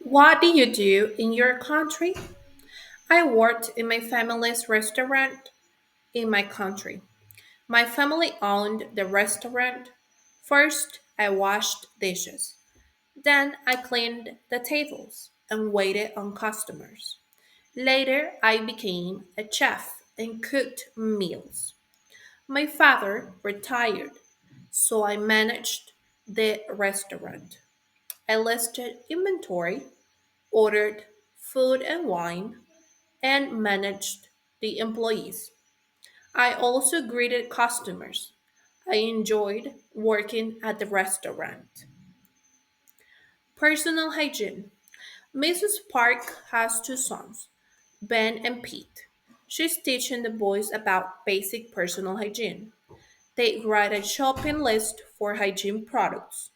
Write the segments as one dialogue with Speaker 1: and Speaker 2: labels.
Speaker 1: What do you do in your country? I worked in my family's restaurant in my country. My family owned the restaurant. First, I washed dishes. Then, I cleaned the tables and waited on customers. Later, I became a chef and cooked meals. My father retired, so I managed the restaurant. I listed inventory, ordered food and wine, and managed the employees. I also greeted customers. I enjoyed working at the restaurant. Personal hygiene. Mrs. Park has two sons, Ben and Pete. She's teaching the boys about basic personal hygiene. They write a shopping list for hygiene products.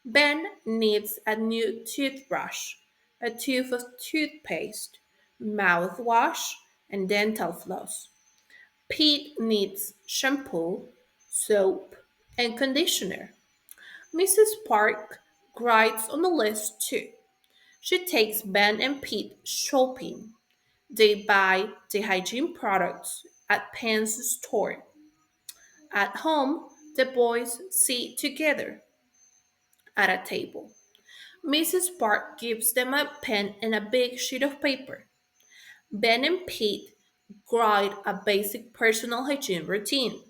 Speaker 1: Ben needs a new toothbrush, a tube of toothpaste, mouthwash, and dental floss. Pete needs shampoo, soap, and conditioner. Mrs. Park writes on the list too. She takes Ben and Pete shopping. They buy the hygiene products at Penn's store. At home, the boys sit together at a table. Mrs. Park gives them a pen and a big sheet of paper. Ben and Pete write a basic personal hygiene routine.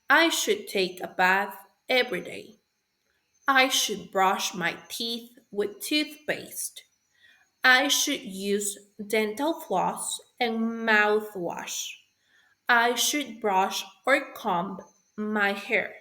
Speaker 1: I should take a bath every day. I should brush my teeth with toothpaste. I should use dental floss and mouthwash. I should brush or comb my hair.